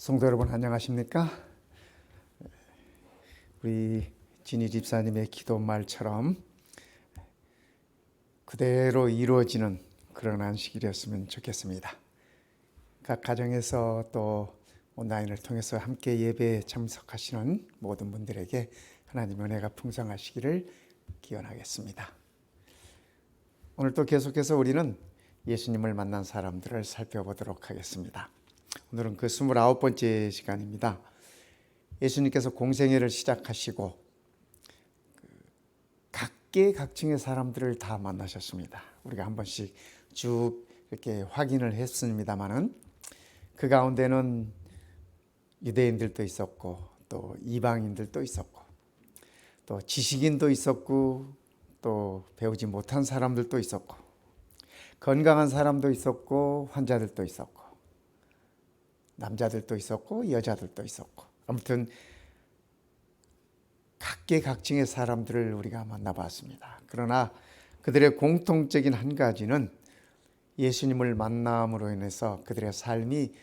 성도 여러분 안녕하십니까? 우리 진희 집사님의 기도말처럼 그대로 이루어지는 그런 안식일이었으면 좋겠습니다. 각 가정에서 또 온라인을 통해서 함께 예배에 참석하시는 모든 분들에게 하나님의 은혜가 풍성하시기를 기원하겠습니다. 오늘 또 계속해서 우리는 예수님을 만난 사람들을 살펴보도록 하겠습니다. 오늘은 그 29번째 시간입니다. 예수님께서 공생애를 시작하시고 각계각층의 사람들을 다 만나셨습니다. 우리가 한 번씩 쭉 이렇게 확인을 했습니다마는 그 가운데는 유대인들도 있었고 또 이방인들도 있었고 또 지식인도 있었고 또 배우지 못한 사람들도 있었고 건강한 사람도 있었고 환자들도 있었고 남자들도 있었고 여자들도 있었고 아무튼 각계각층의 사람들을 우리가 만나봤습니다. 그러나 그들의 공통적인 한 가지는 예수님을 만남으로 인해서 그들의 삶이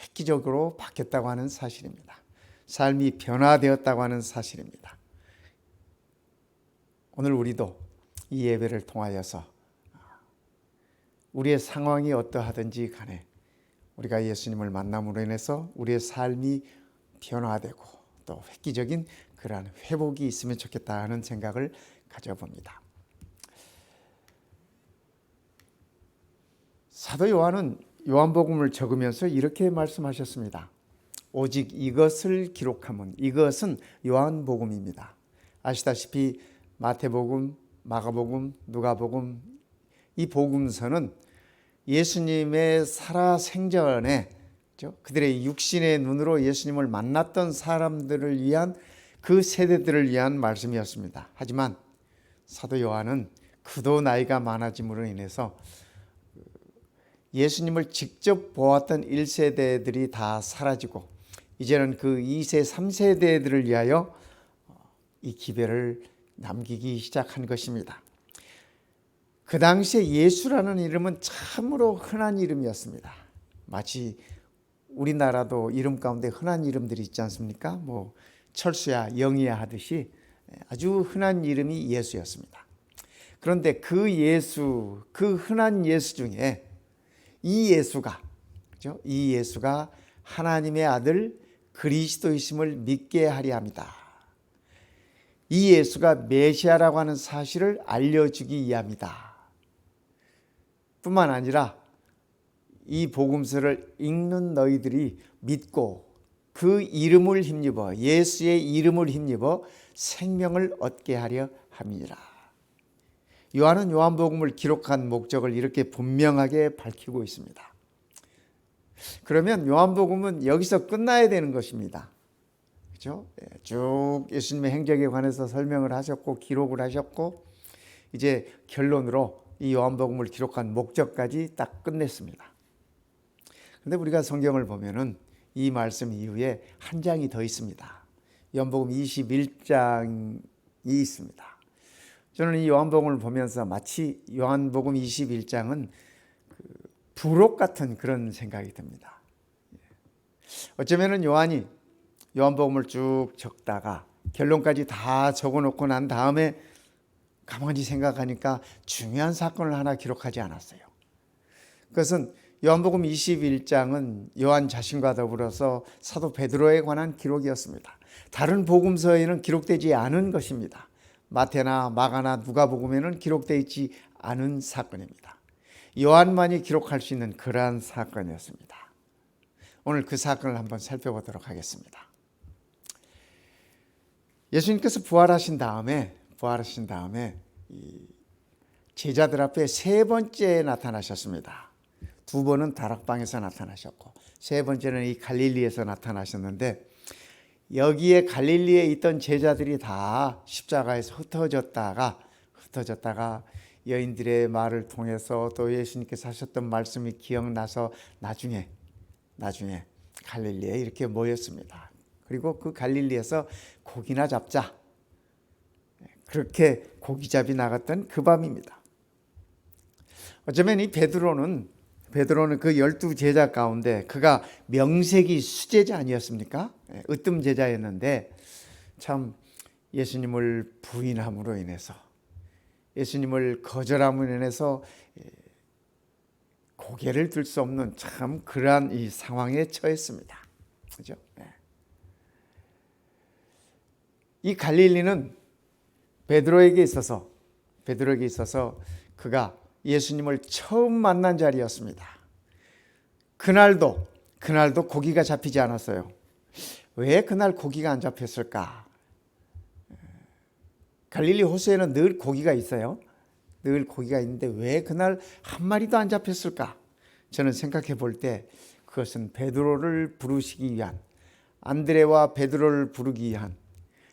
획기적으로 바뀌었다고 하는 사실입니다. 삶이 변화되었다고 하는 사실입니다. 오늘 우리도 이 예배를 통하여서 우리의 상황이 어떠하든지 간에 우리가 예수님을 만남으로 인해서 우리의 삶이 변화되고 또 획기적인 그러한 회복이 있으면 좋겠다 하는 생각을 가져봅니다. 사도 요한은 요한복음을 적으면서 이렇게 말씀하셨습니다. 오직 이것을 기록함은 이것은 요한복음입니다. 아시다시피 마태복음, 마가복음, 누가복음 이 복음서는 예수님의 살아생전에 그들의 육신의 눈으로 예수님을 만났던 사람들을 위한 그 세대들을 위한 말씀이었습니다. 하지만 사도 요한은 그도 나이가 많아짐으로 인해서 예수님을 직접 보았던 1세대들이 다 사라지고 이제는 그 2세, 3세대들을 위하여 이 기별을 남기기 시작한 것입니다. 그 당시에 예수라는 이름은 참으로 흔한 이름이었습니다. 마치 우리나라도 이름 가운데 흔한 이름들이 있지 않습니까? 뭐 철수야, 영희야 하듯이 아주 흔한 이름이 예수였습니다. 그런데 그 예수, 그 흔한 예수 중에 이 예수가 하나님의 아들 그리스도이심을 믿게 하려 합니다. 이 예수가 메시아라고 하는 사실을 알려주기 위함이다. 뿐만 아니라 이 복음서를 읽는 너희들이 믿고 그 이름을 힘입어 예수의 이름을 힘입어 생명을 얻게 하려 함이니라. 요한은 요한복음을 기록한 목적을 이렇게 분명하게 밝히고 있습니다. 그러면 요한복음은 여기서 끝나야 되는 것입니다. 그렇죠? 쭉 예수님의 행적에 관해서 설명을 하셨고 기록을 하셨고 이제 결론으로 이 요한복음을 기록한 목적까지 딱 끝냈습니다. 그런데 우리가 성경을 보면은 이 말씀 이후에 한 장이 더 있습니다. 요한복음 21장이 있습니다. 저는 이 요한복음을 보면서 마치 요한복음 21장은 부록 같은 그런 생각이 듭니다. 어쩌면은 요한이 요한복음을 쭉 적다가 결론까지 다 적어놓고 난 다음에 가만히 생각하니까 중요한 사건을 하나 기록하지 않았어요. 그것은 요한복음 21장은 요한 자신과 더불어서 사도 베드로에 관한 기록이었습니다. 다른 복음서에는 기록되지 않은 것입니다. 마태나 마가나 누가복음에는 기록되어 있지 않은 사건입니다. 요한만이 기록할 수 있는 그러한 사건이었습니다. 오늘 그 사건을 한번 살펴보도록 하겠습니다. 예수님께서 부활하신 다음에 제자들 앞에 세 번째 나타나셨습니다. 두 번은 다락방에서 나타나셨고 세 번째는 이 갈릴리에서 나타나셨는데 여기에 갈릴리에 있던 제자들이 다 십자가에서 흩어졌다가 여인들의 말을 통해서 또 예수님께서 하셨던 말씀이 기억나서 나중에 갈릴리에 이렇게 모였습니다. 그리고 그 갈릴리에서 고기나 잡자 그렇게 고기잡이 나갔던 그 밤입니다. 어쩌면 이 베드로는 베드로는 그 12제자 가운데 그가 명색이 수제자 아니었습니까? 으뜸 제자였는데 참 예수님을 부인함으로 인해서, 예수님을 거절함으로 인해서 고개를 들 수 없는 참 그러한 이 상황에 처했습니다. 그죠? 이 갈릴리는 베드로에게 있어서 그가 예수님을 처음 만난 자리였습니다. 그날도 고기가 잡히지 않았어요. 왜 그날 고기가 안 잡혔을까? 갈릴리 호수에는 늘 고기가 있어요. 늘 고기가 있는데 왜 그날 한 마리도 안 잡혔을까? 저는 생각해 볼 때 그것은 베드로를 부르시기 위한, 안드레와 베드로를 부르기 위한,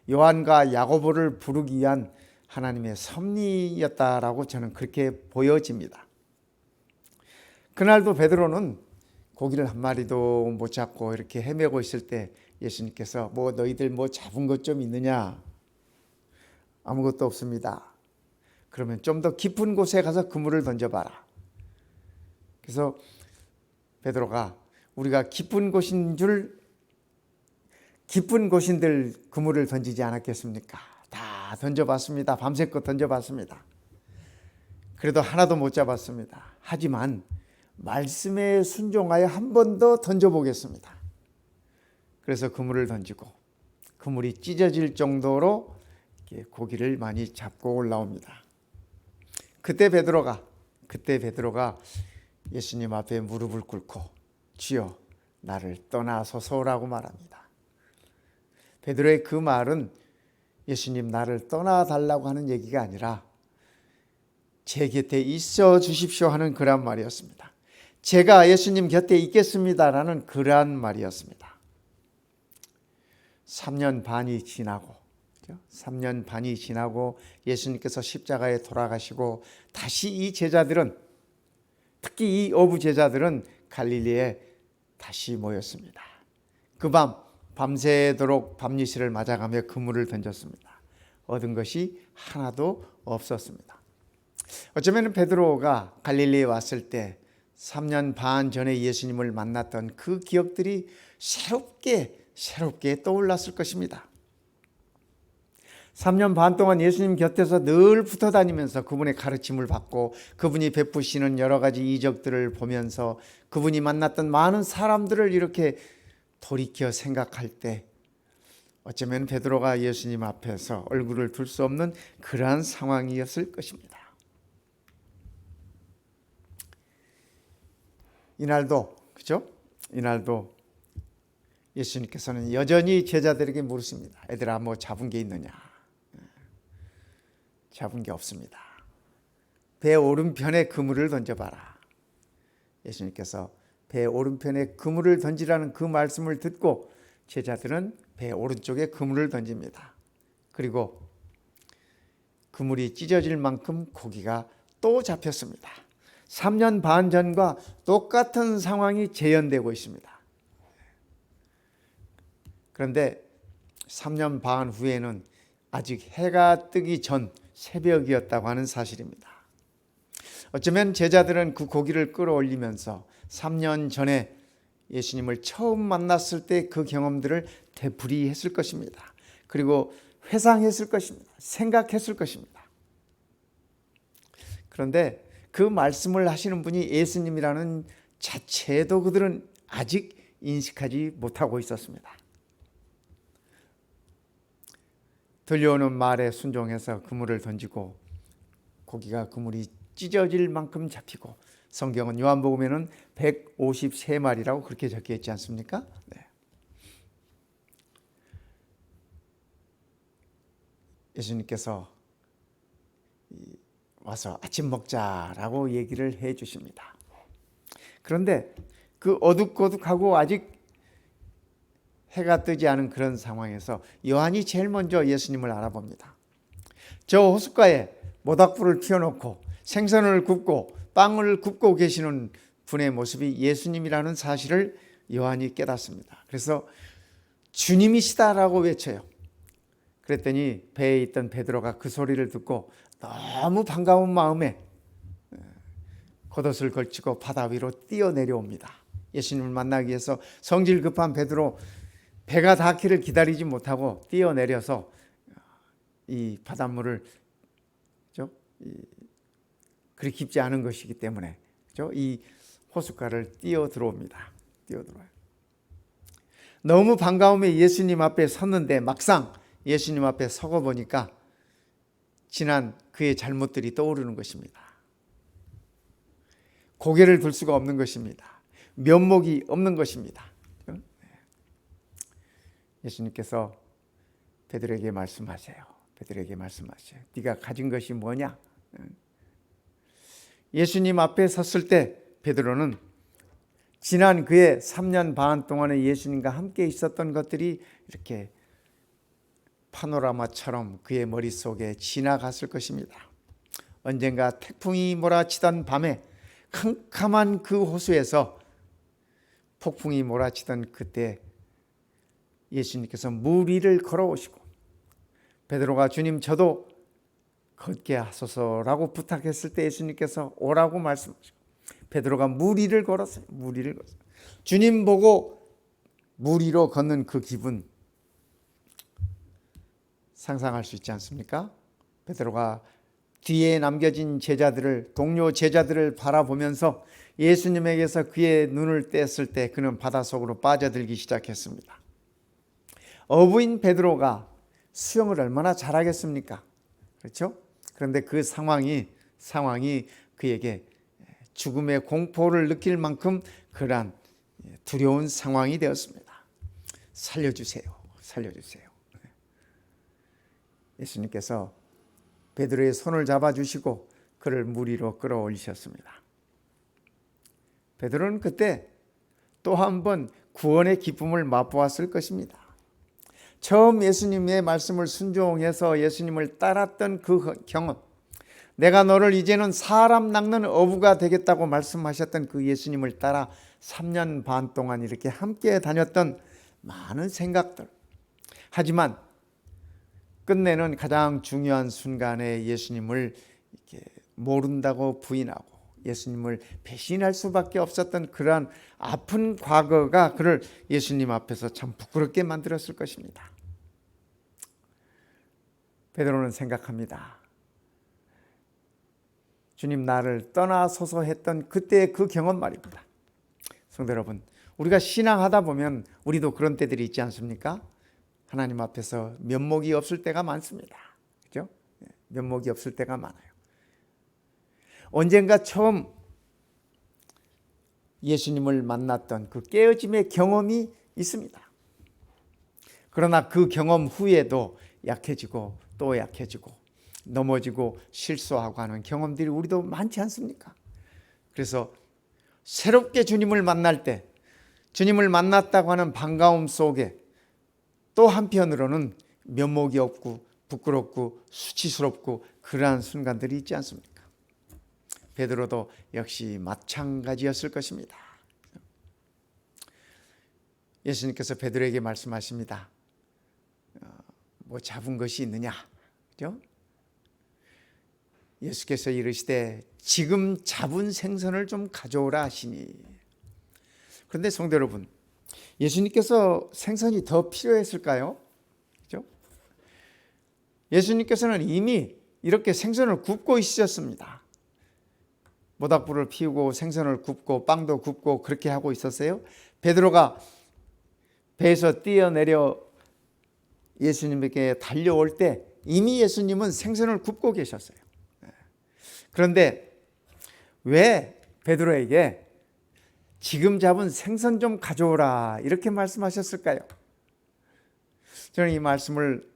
요한과 야고보를 부르기 위한 하나님의 섭리였다라고 저는 그렇게 보여집니다. 그날도 베드로는 고기를 한 마리도 못 잡고 이렇게 헤매고 있을 때 예수님께서 너희들 잡은 것 좀 있느냐? 아무것도 없습니다. 그러면 좀 더 깊은 곳에 가서 그물을 던져봐라. 그래서 베드로가 우리가 깊은 곳인들 그물을 던지지 않았겠습니까? 다 던져봤습니다. 밤새껏 던져봤습니다. 그래도 하나도 못 잡았습니다. 하지만 말씀에 순종하여 한 번 더 던져보겠습니다. 그래서 그물을 던지고 그물이 찢어질 정도로 고기를 많이 잡고 올라옵니다. 그때 베드로가 예수님 앞에 무릎을 꿇고 주여 나를 떠나소서라고 말합니다. 베드로의 그 말은 예수님 나를 떠나달라고 하는 얘기가 아니라 제 곁에 있어 주십시오 하는 그런 말이었습니다. 제가 예수님 곁에 있겠습니다라는 그러한 말이었습니다. 3년 반이 지나고 예수님께서 십자가에 돌아가시고 다시 이 제자들은, 특히 이 어부 제자들은 갈릴리에 다시 모였습니다. 그 밤새도록 밤유시를 맞아가며 그물을 던졌습니다. 얻은 것이 하나도 없었습니다. 어쩌면 베드로가 갈릴리에 왔을 때 3년 반 전에 예수님을 만났던 그 기억들이 새롭게 떠올랐을 것입니다. 3년 반 동안 예수님 곁에서 늘 붙어 다니면서 그분의 가르침을 받고 그분이 베푸시는 여러 가지 이적들을 보면서 그분이 만났던 많은 사람들을 이렇게 돌이켜 생각할 때 어쩌면 베드로가 예수님 앞에서 얼굴을 둘 수 없는 그러한 상황이었을 것입니다. 이날도 예수님께서는 여전히 제자들에게 물으십니다. 애들아 잡은 게 있느냐? 잡은 게 없습니다. 배 오른편에 그물을 던져봐라. 예수님께서 배 오른편에 그물을 던지라는 그 말씀을 듣고 제자들은 배 오른쪽에 그물을 던집니다. 그리고 그물이 찢어질 만큼 고기가 또 잡혔습니다. 3년 반 전과 똑같은 상황이 재현되고 있습니다. 그런데 3년 반 후에는 아직 해가 뜨기 전 새벽이었다고 하는 사실입니다. 어쩌면 제자들은 그 고기를 끌어올리면서 3년 전에 예수님을 처음 만났을 때 그 경험들을 되풀이했을 것입니다. 그리고 회상했을 것입니다. 생각했을 것입니다. 그런데 그 말씀을 하시는 분이 예수님이라는 자체도 그들은 아직 인식하지 못하고 있었습니다. 들려오는 말에 순종해서 그물을 던지고 그물이 찢어질 만큼 잡히고, 성경은 요한복음에는 153마리라고 그렇게 적혀 있지 않습니까? 네. 예수님께서 와서 아침 먹자라고 얘기를 해 주십니다. 그런데 그 어둑어둑하고 아직 해가 뜨지 않은 그런 상황에서 요한이 제일 먼저 예수님을 알아봅니다. 저 호숫가에 모닥불을 피워놓고 생선을 굽고 빵을 굽고 계시는 분의 모습이 예수님이라는 사실을 요한이 깨닫습니다. 그래서 주님이시다라고 외쳐요. 그랬더니 배에 있던 베드로가 그 소리를 듣고 너무 반가운 마음에 겉옷을 걸치고 바다 위로 뛰어내려옵니다. 예수님을 만나기 위해서 성질 급한 베드로 배가 닿기를 기다리지 못하고 뛰어내려서 이 바닷물을 그리 깊지 않은 것이기 때문에 이 호숫가를 뛰어 들어옵니다. 너무 반가움에 예수님 앞에 섰는데 막상 예수님 앞에 서고 보니까 지난 그의 잘못들이 떠오르는 것입니다. 고개를 들 수가 없는 것입니다. 면목이 없는 것입니다. 예수님께서 베드로에게 말씀하세요. 네가 가진 것이 뭐냐? 예수님 앞에 섰을 때 베드로는 지난 그의 3년 반 동안에 예수님과 함께 있었던 것들이 이렇게 파노라마처럼 그의 머릿속에 지나갔을 것입니다. 언젠가 태풍이 몰아치던 밤에 캄캄한 그 호수에서 폭풍이 몰아치던 그때 예수님께서 물 위를 걸어오시고 베드로가 주님 저도 걷게 하소서라고 부탁했을 때 예수님께서 오라고 말씀하시고 베드로가 물 위를 걸었어요. 주님 보고 물 위로 걷는 그 기분 상상할 수 있지 않습니까? 베드로가 뒤에 남겨진 동료 제자들을 바라보면서 예수님에게서 그의 눈을 뗐을 때 그는 바닷속으로 빠져들기 시작했습니다. 어부인 베드로가 수영을 얼마나 잘하겠습니까? 그렇죠? 그런데 그 상황이 그에게 죽음의 공포를 느낄 만큼 그러한 두려운 상황이 되었습니다. 살려주세요. 예수님께서 베드로의 손을 잡아주시고 그를 물 위로 끌어올리셨습니다. 베드로는 그때 또 한 번 구원의 기쁨을 맛보았을 것입니다. 처음 예수님의 말씀을 순종해서 예수님을 따랐던 그 경험, 내가 너를 이제는 사람 낚는 어부가 되겠다고 말씀하셨던 그 예수님을 따라 3년 반 동안 이렇게 함께 다녔던 많은 생각들, 하지만 끝내는 가장 중요한 순간에 예수님을 이렇게 모른다고 부인하고 예수님을 배신할 수밖에 없었던 그러한 아픈 과거가 그를 예수님 앞에서 참 부끄럽게 만들었을 것입니다. 베드로는 생각합니다. 주님 나를 떠나소서 했던 그때의 그 경험 말입니다. 성도 여러분, 우리가 신앙하다 보면 우리도 그런 때들이 있지 않습니까? 하나님 앞에서 면목이 없을 때가 많습니다. 그렇죠? 면목이 없을 때가 많아요. 언젠가 처음 예수님을 만났던 그 깨어짐의 경험이 있습니다. 그러나 그 경험 후에도 약해지고 또 약해지고 넘어지고 실수하고 하는 경험들이 우리도 많지 않습니까? 그래서 새롭게 주님을 만날 때 주님을 만났다고 하는 반가움 속에 또 한편으로는 면목이 없고 부끄럽고 수치스럽고 그러한 순간들이 있지 않습니까? 베드로도 역시 마찬가지였을 것입니다. 예수님께서 베드로에게 말씀하십니다. 뭐 잡은 것이 있느냐? 그죠? 예수께서 이르시되 지금 잡은 생선을 좀 가져오라 하시니. 그런데 성도 여러분, 예수님께서 생선이 더 필요했을까요? 그죠? 예수님께서는 이미 이렇게 생선을 굽고 있으셨습니다. 모닥불을 피우고 생선을 굽고 빵도 굽고 그렇게 하고 있었어요. 베드로가 배에서 뛰어내려 예수님에게 달려올 때 이미 예수님은 생선을 굽고 계셨어요. 그런데 왜 베드로에게 지금 잡은 생선 좀 가져오라 이렇게 말씀하셨을까요? 저는 이 말씀을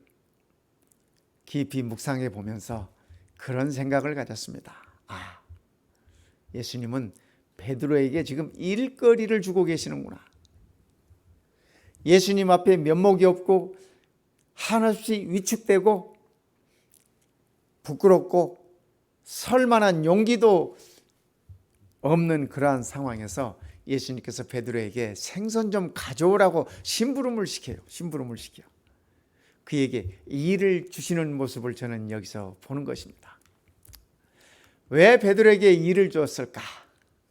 깊이 묵상해 보면서 그런 생각을 가졌습니다. 예수님은 베드로에게 지금 일거리를 주고 계시는구나. 예수님 앞에 면목이 없고 한없이 위축되고 부끄럽고 설 만한 용기도 없는 그러한 상황에서 예수님께서 베드로에게 생선 좀 가져오라고 심부름을 시켜요. 그에게 일을 주시는 모습을 저는 여기서 보는 것입니다. 왜 베드로에게 일을 주었을까?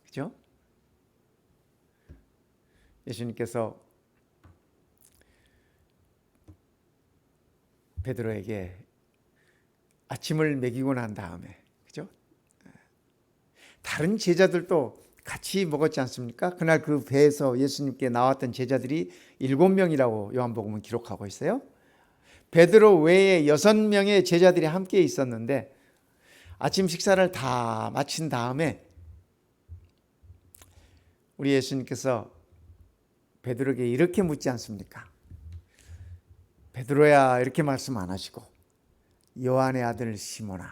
그죠? 예수님께서 베드로에게 아침을 먹이고 난 다음에, 그죠? 다른 제자들도 같이 먹었지 않습니까? 그날 그 배에서 예수님께 나왔던 제자들이 7명이라고 요한복음은 기록하고 있어요. 베드로 외에 6명의 제자들이 함께 있었는데 아침 식사를 다 마친 다음에 우리 예수님께서 베드로에게 이렇게 묻지 않습니까? 베드로야, 이렇게 말씀 안 하시고 요한의 아들 시몬아,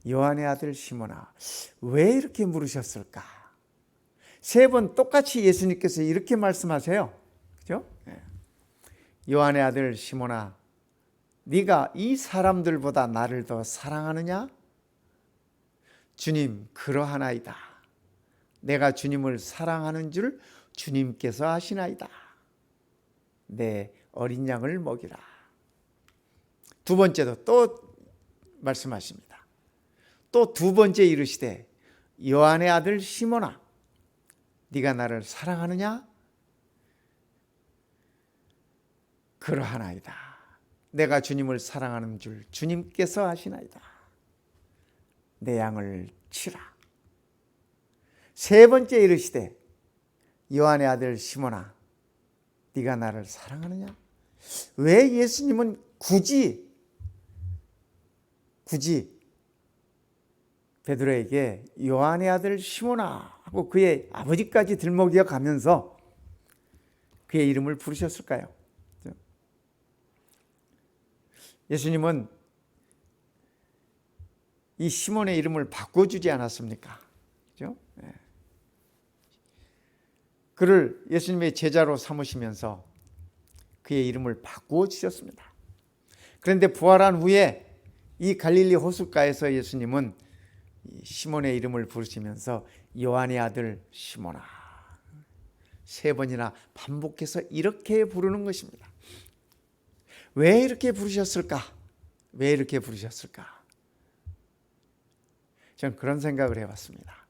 요한의 아들 시몬아, 왜 이렇게 물으셨을까? 3번 똑같이 예수님께서 이렇게 말씀하세요. 그죠? 요한의 아들 시몬아, 네가 이 사람들보다 나를 더 사랑하느냐? 주님, 그러하나이다. 내가 주님을 사랑하는 줄 주님께서 아시나이다. 내 어린 양을 먹이라. 2번째도 또 말씀하십니다. 또 2번째 이르시되 요한의 아들 시몬아, 네가 나를 사랑하느냐? 그러하나이다. 내가 주님을 사랑하는 줄 주님께서 아시나이다. 내 양을 치라. 3번째 이르시되 요한의 아들 시몬아, 네가 나를 사랑하느냐? 왜 예수님은 굳이 베드로에게 요한의 아들 시몬아 하고 그의 아버지까지 들먹여 가면서 그의 이름을 부르셨을까요? 예수님은 이 시몬의 이름을 바꿔주지 않았습니까? 그죠? 그를 예수님의 제자로 삼으시면서 그의 이름을 바꾸어 주셨습니다. 그런데 부활한 후에 이 갈릴리 호숫가에서 예수님은 시몬의 이름을 부르시면서 요한의 아들 시몬아 3번이나 반복해서 이렇게 부르는 것입니다. 왜 이렇게 부르셨을까? 왜 이렇게 부르셨을까? 저는 그런 생각을 해봤습니다.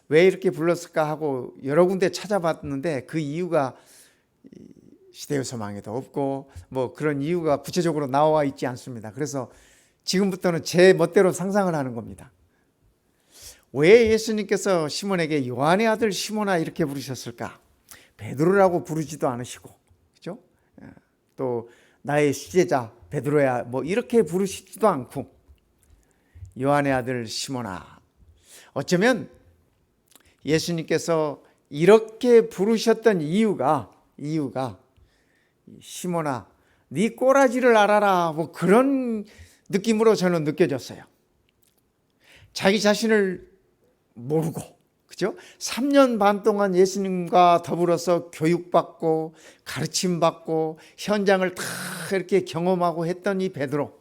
왜 이렇게 불렀을까 하고 여러 군데 찾아봤는데 그 이유가 시대요소망에도 없고 뭐 그런 이유가 구체적으로 나와 있지 않습니다. 그래서 지금부터는 제 멋대로 상상을 하는 겁니다. 왜 예수님께서 시몬에게 요한의 아들 시몬아 이렇게 부르셨을까? 베드로라고 부르지도 않으시고, 그죠? 또 나의 수제자 베드로야 뭐 이렇게 부르시지도 않고 요한의 아들 시몬아. 어쩌면 예수님께서 이렇게 부르셨던 이유가 시몬아 네 꼬라지를 알아라 뭐 그런 느낌으로 저는 느껴졌어요. 자기 자신을 모르고, 그죠? 3년 반 동안 예수님과 더불어서 교육받고 가르침받고 현장을 다 이렇게 경험하고 했던 이 베드로,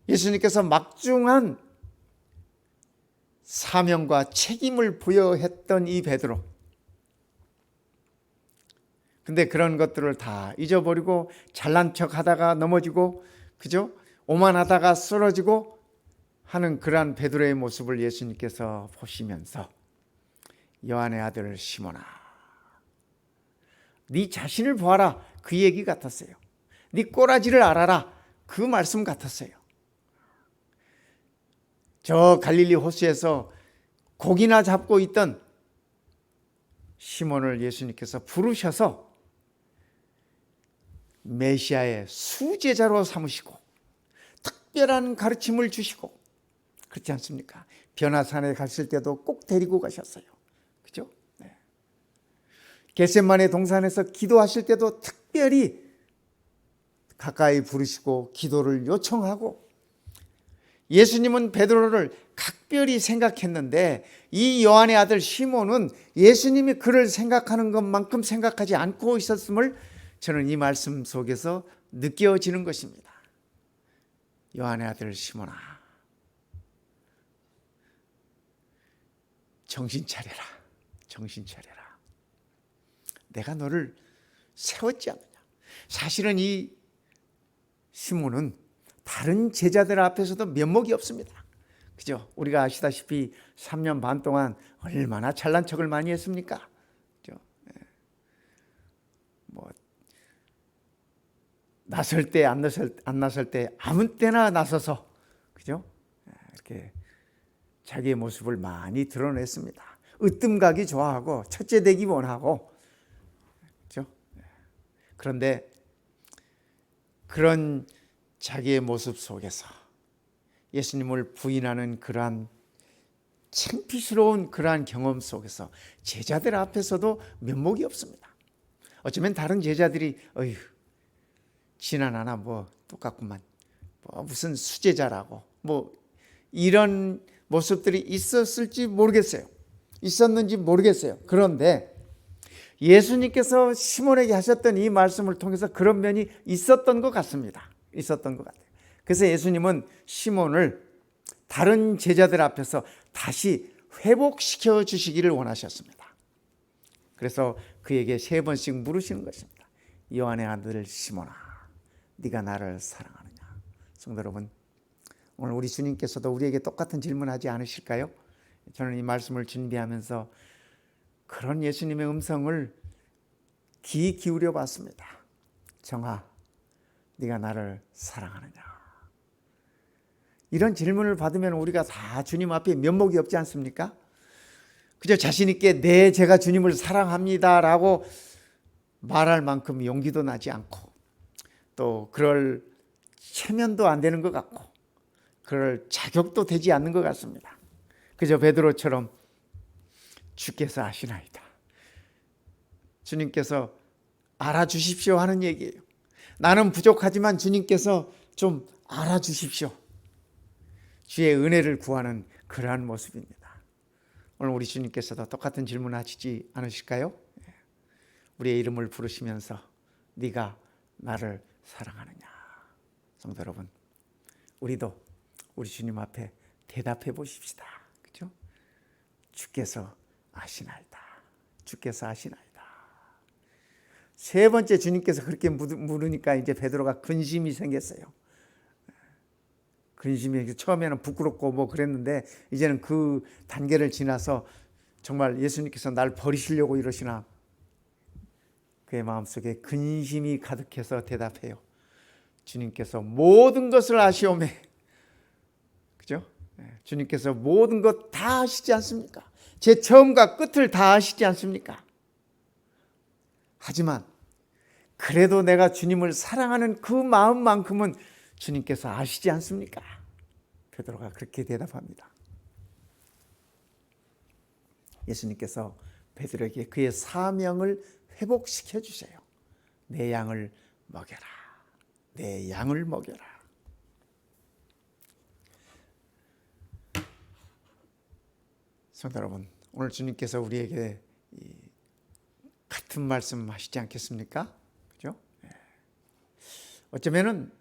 예수님께서 막중한 사명과 책임을 부여했던 이 베드로, 근데 그런 것들을 다 잊어버리고 잘난 척 하다가 넘어지고, 그죠? 오만하다가 쓰러지고 하는 그러한 베드로의 모습을 예수님께서 보시면서 요한의 아들 시몬아 네 자신을 보아라 그 얘기 같았어요. 네 꼬라지를 알아라 그 말씀 같았어요. 저 갈릴리 호수에서 고기나 잡고 있던 시몬을 예수님께서 부르셔서 메시아의 수제자로 삼으시고 특별한 가르침을 주시고, 그렇지 않습니까? 변화산에 갔을 때도 꼭 데리고 가셨어요. 그죠? 네. 겟세마네 동산에서 기도하실 때도 특별히 가까이 부르시고 기도를 요청하고, 예수님은 베드로를 각별히 생각했는데 이 요한의 아들 시몬은 예수님이 그를 생각하는 것만큼 생각하지 않고 있었음을 저는 이 말씀 속에서 느껴지는 것입니다. 요한의 아들 시몬아 정신 차려라. 정신 차려라. 내가 너를 세웠지 않느냐. 사실은 이 시몬은 다른 제자들 앞에서도 면목이 없습니다. 그죠? 우리가 아시다시피 3년 반 동안 얼마나 잘난 척을 많이 했습니까? 그죠? 뭐 나설 때 안 나설 때 아무 때나 나서서, 그죠? 이렇게 자기의 모습을 많이 드러냈습니다. 으뜸가기 좋아하고 첫째 되기 원하고, 그죠? 그런데 그런 자기의 모습 속에서 예수님을 부인하는 그러한 창피스러운 그러한 경험 속에서 제자들 앞에서도 면목이 없습니다. 어쩌면 다른 제자들이 어휴, 지나나나 뭐 똑같구만, 뭐 무슨 수제자라고, 뭐 이런 모습들이 있었을지 모르겠어요. 있었는지 모르겠어요. 그런데 예수님께서 시몬에게 하셨던 이 말씀을 통해서 그런 면이 있었던 것 같습니다. 있었던 것 같아요. 그래서 예수님은 시몬을 다른 제자들 앞에서 다시 회복시켜 주시기를 원하셨습니다. 그래서 그에게 3번씩 물으시는 것입니다. 요한의 아들 시몬아, 네가 나를 사랑하느냐? 성도 여러분, 오늘 우리 주님께서도 우리에게 똑같은 질문하지 않으실까요? 저는 이 말씀을 준비하면서 그런 예수님의 음성을 귀 기울여 봤습니다. 정아, 네가 나를 사랑하느냐? 이런 질문을 받으면 우리가 다 주님 앞에 면목이 없지 않습니까? 그저 자신 있게 네, 제가 주님을 사랑합니다라고 말할 만큼 용기도 나지 않고, 또 그럴 체면도 안 되는 것 같고, 그럴 자격도 되지 않는 것 같습니다. 그저 베드로처럼 주께서 아시나이다, 주님께서 알아주십시오 하는 얘기예요. 나는 부족하지만 주님께서 좀 알아주십시오. 주의 은혜를 구하는 그러한 모습입니다. 오늘 우리 주님께서도 똑같은 질문 하시지 않으실까요? 우리의 이름을 부르시면서 네가 나를 사랑하느냐? 성도 여러분, 우리도 우리 주님 앞에 대답해 보십시다. 그렇죠? 주께서 아시나이다. 주께서 아시나이다. 3번째 주님께서 그렇게 물으니까 이제 베드로가 근심이 생겼어요. 근심이, 처음에는 부끄럽고 뭐 그랬는데 이제는 그 단계를 지나서 정말 예수님께서 날 버리시려고 이러시나, 그의 마음속에 근심이 가득해서 대답해요. 주님께서 모든 것을 아시오매. 그죠? 주님께서 모든 것 다 아시지 않습니까? 제 처음과 끝을 다 아시지 않습니까? 하지만 그래도 내가 주님을 사랑하는 그 마음만큼은 주님께서 아시지 않습니까? 베드로가 그렇게 대답합니다. 예수님께서 베드로에게 그의 사명을 회복시켜 주세요. 내 양을 먹여라. 내 양을 먹여라. 성도 여러분, 오늘 주님께서 우리에게 같은 말씀 하시지 않겠습니까? 그죠? 어쩌면은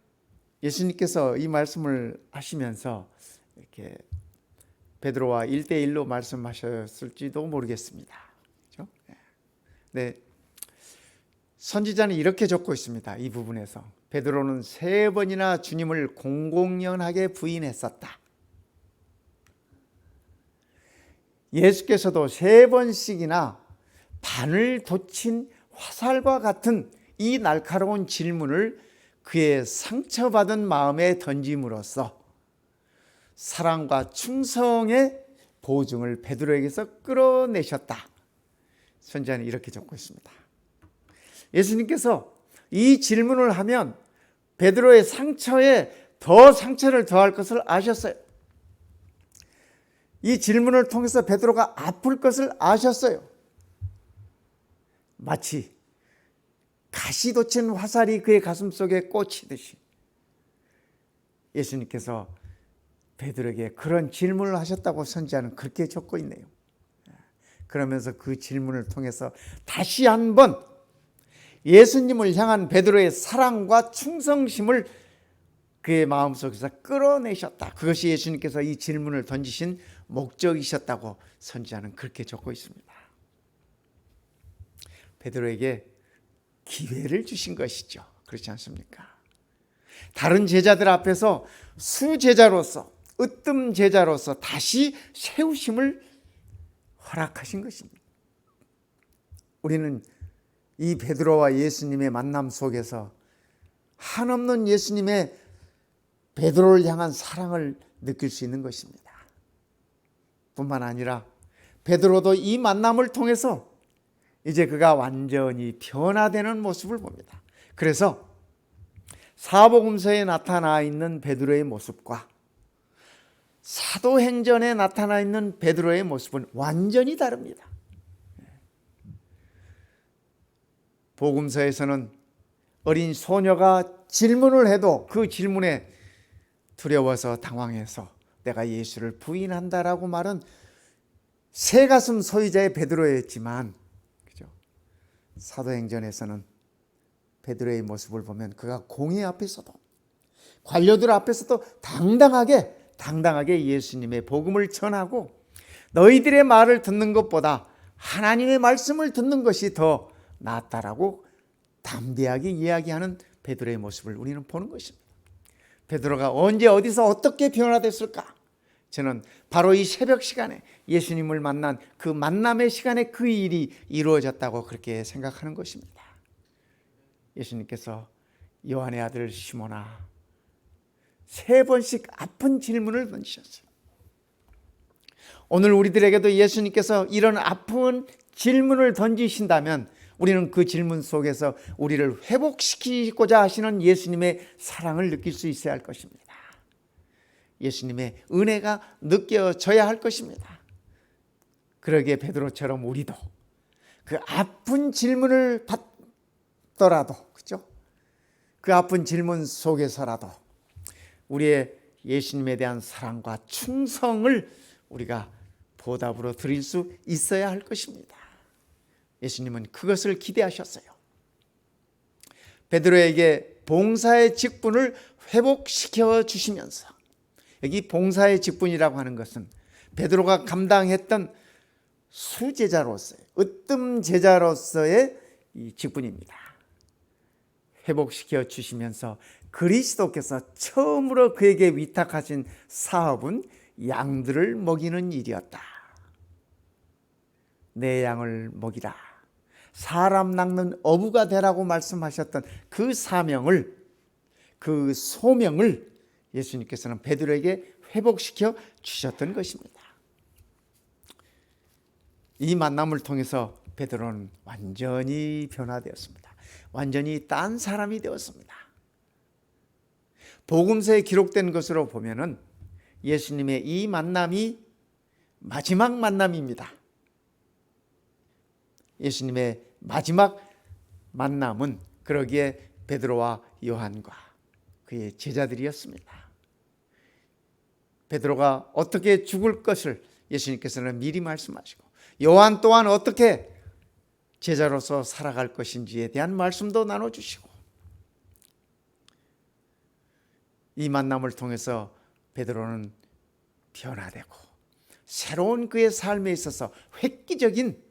예수님께서 이 말씀을 하시면서 이렇게 베드로와 1대1로 말씀하셨을지도 모르겠습니다. 그죠? 네. 선지자는 이렇게 적고 있습니다. 이 부분에서 베드로는 3번이나 주님을 공공연하게 부인했었다. 예수께서도 3번씩이나 바늘 돋친 화살과 같은 이 날카로운 질문을 그의 상처받은 마음에 던짐으로써 사랑과 충성의 보증을 베드로에게서 끌어내셨다. 선지자는 이렇게 적고 있습니다. 예수님께서 이 질문을 하면 베드로의 상처에 더 상처를 더할 것을 아셨어요. 이 질문을 통해서 베드로가 아플 것을 아셨어요. 마치 가시 돋친 화살이 그의 가슴속에 꽂히듯이 예수님께서 베드로에게 그런 질문을 하셨다고 선지자는 그렇게 적고 있네요. 그러면서 그 질문을 통해서 다시 한번 예수님을 향한 베드로의 사랑과 충성심을 그의 마음속에서 끌어내셨다. 그것이 예수님께서 이 질문을 던지신 목적이셨다고 선지자는 그렇게 적고 있습니다. 베드로에게 기회를 주신 것이죠. 그렇지 않습니까? 다른 제자들 앞에서 수제자로서 으뜸 제자로서 다시 세우심을 허락하신 것입니다. 우리는 이 베드로와 예수님의 만남 속에서 한없는 예수님의 베드로를 향한 사랑을 느낄 수 있는 것입니다. 뿐만 아니라 베드로도 이 만남을 통해서 이제 그가 완전히 변화되는 모습을 봅니다. 그래서 사복음서에 나타나 있는 베드로의 모습과 사도행전에 나타나 있는 베드로의 모습은 완전히 다릅니다. 복음서에서는 어린 소녀가 질문을 해도 그 질문에 두려워서 당황해서 내가 예수를 부인한다라고 말은 새가슴 소유자의 베드로였지만, 그죠? 사도행전에서는 베드로의 모습을 보면 그가 공회 앞에서도 관료들 앞에서도 당당하게 예수님의 복음을 전하고 너희들의 말을 듣는 것보다 하나님의 말씀을 듣는 것이 더 낫다라고 담대하게 이야기하는 베드로의 모습을 우리는 보는 것입니다. 베드로가 언제 어디서 어떻게 변화됐을까? 저는 바로 이 새벽 시간에 예수님을 만난 그 만남의 시간에 그 일이 이루어졌다고 그렇게 생각하는 것입니다. 예수님께서 요한의 아들 시몬아 3번씩 아픈 질문을 던지셨어요. 오늘 우리들에게도 예수님께서 이런 아픈 질문을 던지신다면 우리는 그 질문 속에서 우리를 회복시키고자 하시는 예수님의 사랑을 느낄 수 있어야 할 것입니다. 예수님의 은혜가 느껴져야 할 것입니다. 그러기에 베드로처럼 우리도 그 아픈 질문을 받더라도, 그죠? 그 아픈 질문 속에서라도 우리의 예수님에 대한 사랑과 충성을 우리가 보답으로 드릴 수 있어야 할 것입니다. 예수님은 그것을 기대하셨어요. 베드로에게 봉사의 직분을 회복시켜 주시면서, 여기 봉사의 직분이라고 하는 것은 베드로가 감당했던 수제자로서의, 으뜸 제자로서의 이 직분입니다. 회복시켜 주시면서 그리스도께서 처음으로 그에게 위탁하신 사업은 양들을 먹이는 일이었다. 내 양을 먹이라, 사람 낚는 어부가 되라고 말씀하셨던 그 사명을, 그 소명을 예수님께서는 베드로에게 회복시켜 주셨던 것입니다. 이 만남을 통해서 베드로는 완전히 변화되었습니다. 완전히 딴 사람이 되었습니다. 복음서에 기록된 것으로 보면은 예수님의 이 만남이 마지막 만남입니다. 예수님의 마지막 만남은 그러기에 베드로와 요한과 그의 제자들이었습니다. 베드로가 어떻게 죽을 것을 예수님께서는 미리 말씀하시고, 요한 또한 어떻게 제자로서 살아갈 것인지에 대한 말씀도 나눠주시고, 이 만남을 통해서 베드로는 변화되고 새로운 그의 삶에 있어서 획기적인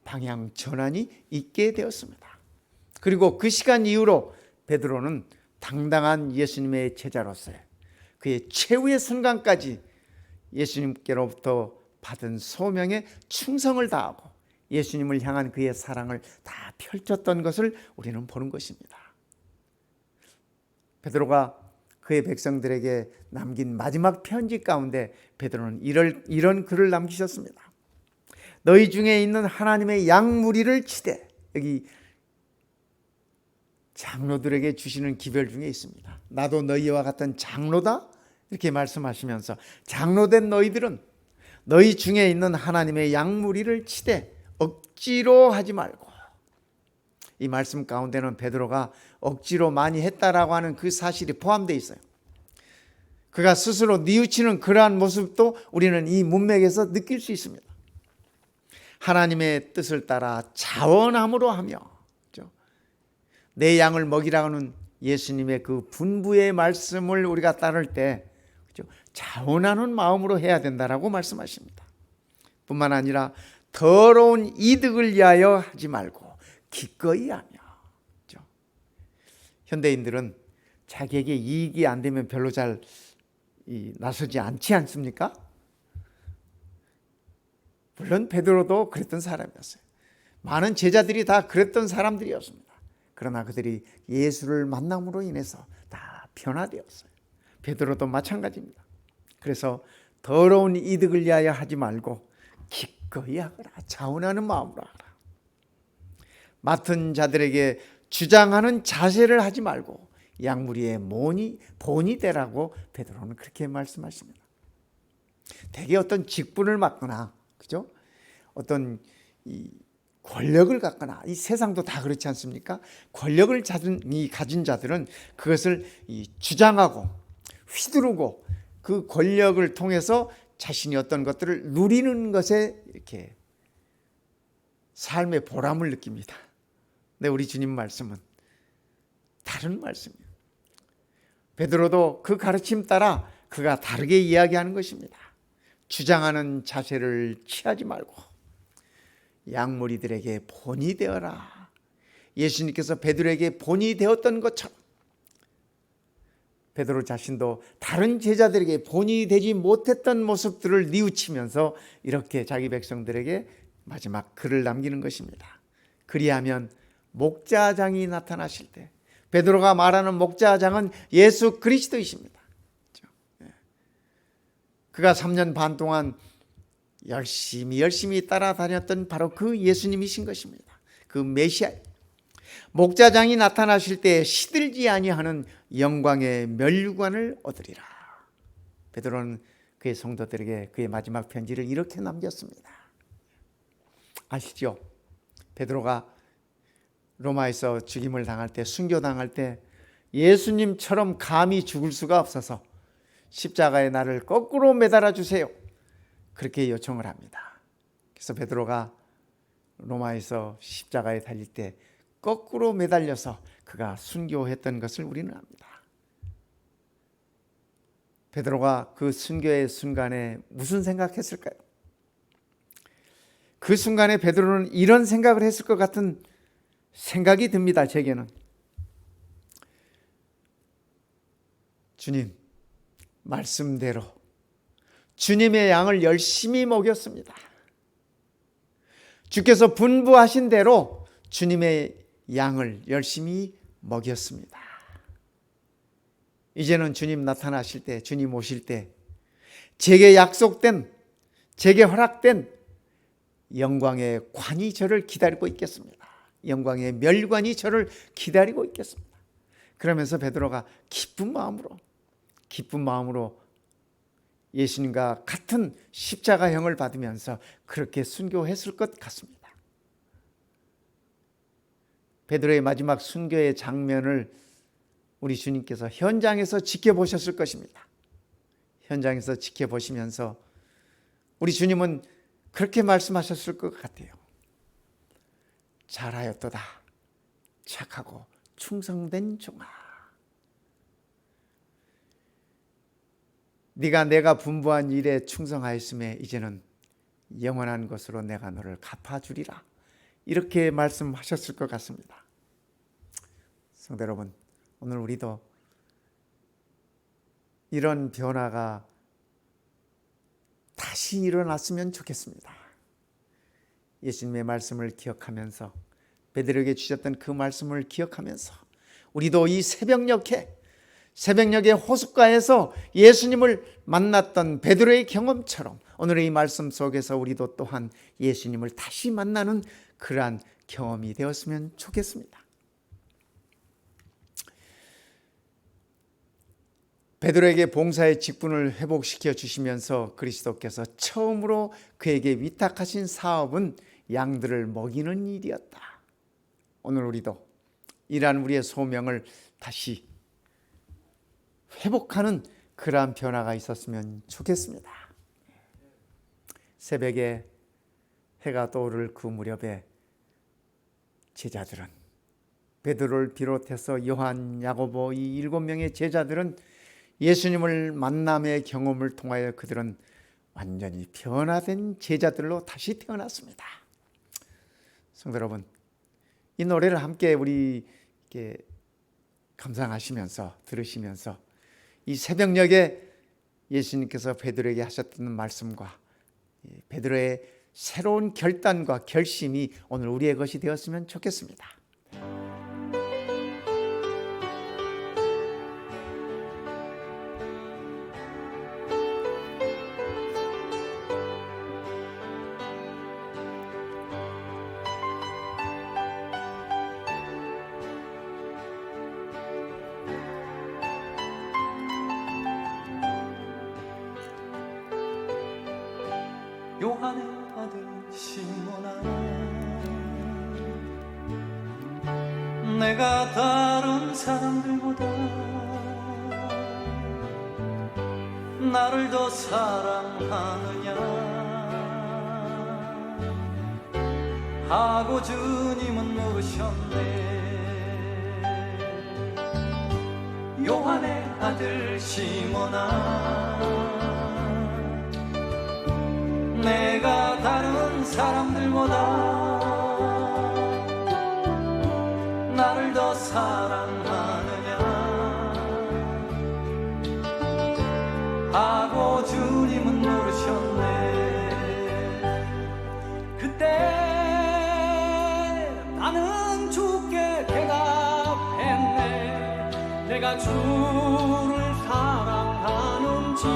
방향 전환이 있게 되었습니다. 그리고 그 시간 이후로 베드로는 당당한 예수님의 제자로서의 그의 최후의 순간까지 예수님께로부터 받은 소명에 충성을 다하고 예수님을 향한 그의 사랑을 다 펼쳤던 것을 우리는 보는 것입니다. 베드로가 그의 백성들에게 남긴 마지막 편지 가운데 베드로는 이런 글을 남기셨습니다. 너희 중에 있는 하나님의 양무리를 치되, 여기 장로들에게 주시는 기별 중에 있습니다. 나도 너희와 같은 장로다, 이렇게 말씀하시면서 장로된 너희들은 너희 중에 있는 하나님의 양무리를 치되 억지로 하지 말고, 이 말씀 가운데는 베드로가 억지로 많이 했다라고 하는 그 사실이 포함되어 있어요. 그가 스스로 뉘우치는 그러한 모습도 우리는 이 문맥에서 느낄 수 있습니다. 하나님의 뜻을 따라 자원함으로 하며, 그렇죠? 내 양을 먹이라는 예수님의 그 분부의 말씀을 우리가 따를 때, 그렇죠? 자원하는 마음으로 해야 된다라고 말씀하십니다. 뿐만 아니라 더러운 이득을 위하여 하지 말고 기꺼이 하며, 그렇죠? 현대인들은 자기에게 이익이 안 되면 별로 잘 나서지 않지 않습니까? 물론 베드로도 그랬던 사람이었어요. 많은 제자들이 다 그랬던 사람들이었습니다. 그러나 그들이 예수를 만남으로 인해서 다 변화되었어요. 베드로도 마찬가지입니다. 그래서 더러운 이득을 위하여 하지 말고 기꺼이 하거라. 자원하는 마음으로 하라. 맡은 자들에게 주장하는 자세를 하지 말고 양무리의 본이 되라고 베드로는 그렇게 말씀하십니다. 대개 어떤 직분을 맡거나, 그죠? 어떤 권력을 갖거나, 이 세상도 다 그렇지 않습니까? 권력을 가진 자들은 그것을 주장하고 휘두르고 그 권력을 통해서 자신이 어떤 것들을 누리는 것에 이렇게 삶의 보람을 느낍니다. 근데 우리 주님 말씀은 다른 말씀이에요. 베드로도 그 가르침 따라 그가 다르게 이야기하는 것입니다. 주장하는 자세를 취하지 말고 양무리들에게 본이 되어라. 예수님께서 베드로에게 본이 되었던 것처럼 베드로 자신도 다른 제자들에게 본이 되지 못했던 모습들을 뉘우치면서 이렇게 자기 백성들에게 마지막 글을 남기는 것입니다. 그리하면 목자장이 나타나실 때, 베드로가 말하는 목자장은 예수 그리스도이십니다. 그가 3년 반 동안 열심히 따라다녔던 바로 그 예수님이신 것입니다. 그 메시아. 목자장이 나타나실 때 시들지 아니하는 영광의 면류관을 얻으리라. 베드로는 그의 성도들에게 그의 마지막 편지를 이렇게 남겼습니다. 아시죠? 베드로가 로마에서 죽임을 당할 때, 순교당할 때 예수님처럼 감히 죽을 수가 없어서 십자가에 나를 거꾸로 매달아 주세요. 그렇게 요청을 합니다. 그래서 베드로가 로마에서 십자가에 달릴 때 거꾸로 매달려서 그가 순교했던 것을 우리는 압니다. 베드로가 그 순교의 순간에 무슨 생각했을까요? 그 순간에 베드로는 이런 생각을 했을 것 같은 생각이 듭니다. 제게는. 주님, 말씀대로 주님의 양을 열심히 먹였습니다. 주께서 분부하신 대로 주님의 양을 열심히 먹였습니다. 이제는 주님 나타나실 때, 주님 오실 때 제게 약속된, 제게 허락된 영광의 관이 저를 기다리고 있겠습니다. 영광의 멸관이 저를 기다리고 있겠습니다. 그러면서 베드로가 기쁜 마음으로 예수님과 같은 십자가형을 받으면서 그렇게 순교했을 것 같습니다. 베드로의 마지막 순교의 장면을 우리 주님께서 현장에서 지켜보셨을 것입니다. 현장에서 지켜보시면서 우리 주님은 그렇게 말씀하셨을 것 같아요. 잘하였도다. 착하고 충성된 종아. 네가 내가 분부한 일에 충성하였음에 이제는 영원한 것으로 내가 너를 갚아주리라. 이렇게 말씀하셨을 것 같습니다. 성도 여러분, 오늘 우리도 이런 변화가 다시 일어났으면 좋겠습니다. 예수님의 말씀을 기억하면서, 베드로에게 주셨던 그 말씀을 기억하면서 우리도 이 새벽녘의 호숫가에서 예수님을 만났던 베드로의 경험처럼 오늘의 이 말씀 속에서 우리도 또한 예수님을 다시 만나는 그러한 경험이 되었으면 좋겠습니다. 베드로에게 봉사의 직분을 회복시켜 주시면서 그리스도께서 처음으로 그에게 위탁하신 사업은 양들을 먹이는 일이었다. 오늘 우리도 이러한 우리의 소명을 다시 회복하는 그러한 변화가 있었으면 좋겠습니다. 새벽에 해가 떠오를 그 무렵에 제자들은, 베드로를 비롯해서 요한, 야고보 이 7명의 제자들은 예수님을 만남의 경험을 통하여 그들은 완전히 변화된 제자들로 다시 태어났습니다. 성도 여러분, 이 노래를 함께 우리 감상하시면서 들으시면서 이 새벽녘에 예수님께서 베드로에게 하셨던 말씀과 베드로의 새로운 결단과 결심이 오늘 우리의 것이 되었으면 좋겠습니다. 요한의 아들 시몬아, 내가 다른 사람들보다 나를 더 사랑하느냐 하고 주님은 물으셨네. 요한의 아들 시몬아, 내가 다른 사람들보다 나를 더 사랑하느냐 하고 주님은 물으셨네. 그때 나는 주께 대답했네. 내가 주를 사랑하는지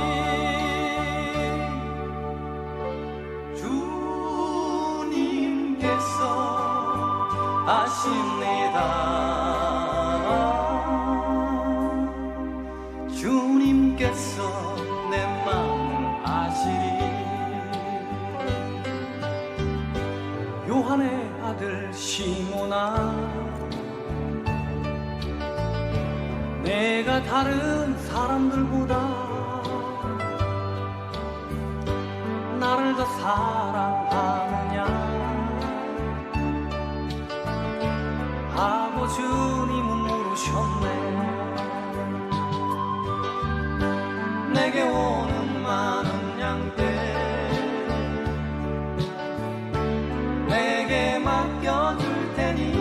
아십니다. 주님께서 내 마음을 아시리. 요한의 아들 시몬아, 내가 다른 사람들보다 나를 더 사랑하느냐 하고 주님은 물으셨네. 내게 오는 많은 양떼 내게 맡겨줄 테니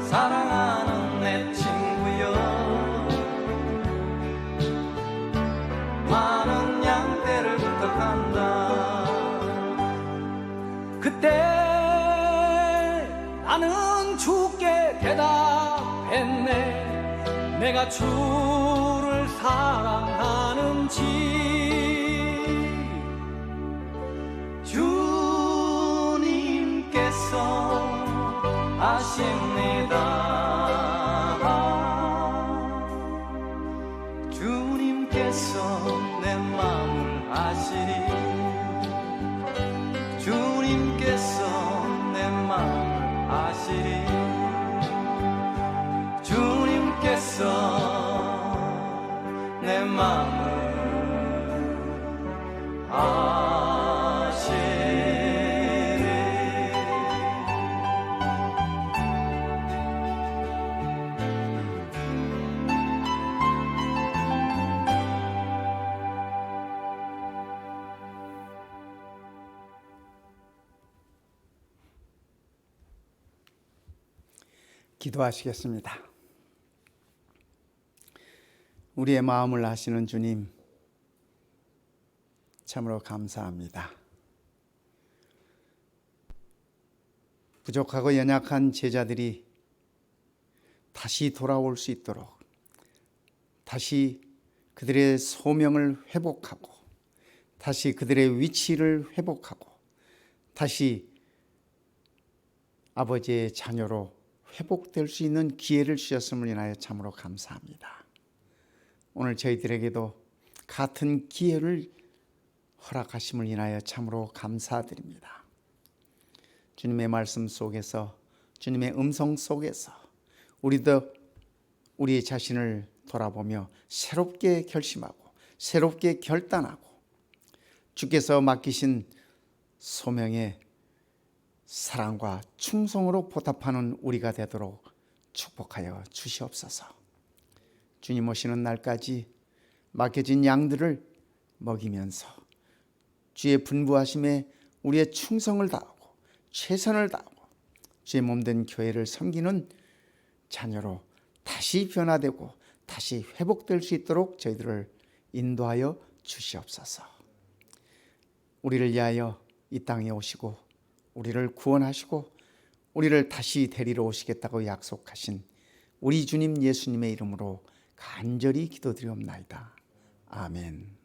사랑하는 내 친구여, 많은 양떼를 부탁한다. 그때 나는 주께 대답했네. 내가 주를 사랑하는지 주님께서 아십니다. 주님께서 내 마음을 아시리. 주님께서 내 마음을 아시리. 주님께서 내 마음을 아시리. 기도하시겠습니다. 우리의 마음을 아시는 주님, 참으로 감사합니다. 부족하고 연약한 제자들이 다시 돌아올 수 있도록, 다시 그들의 소명을 회복하고, 다시 그들의 위치를 회복하고, 다시 아버지의 자녀로 회복될 수 있는 기회를 주셨음을 인하여 참으로 감사합니다. 오늘 저희들에게도 같은 기회를 허락하심을 인하여 참으로 감사드립니다. 주님의 말씀 속에서, 주님의 음성 속에서 우리도 우리 자신을 돌아보며 새롭게 결심하고 새롭게 결단하고 주께서 맡기신 소명에 사랑과 충성으로 보답하는 우리가 되도록 축복하여 주시옵소서. 주님 오시는 날까지 맡겨진 양들을 먹이면서 주의 분부하심에 우리의 충성을 다하고 최선을 다하고 주의 몸된 교회를 섬기는 자녀로 다시 변화되고 다시 회복될 수 있도록 저희들을 인도하여 주시옵소서. 우리를 위하여 이 땅에 오시고 우리를 구원하시고 우리를 다시 데리러 오시겠다고 약속하신 우리 주님 예수님의 이름으로 간절히 기도드리옵나이다. 아멘.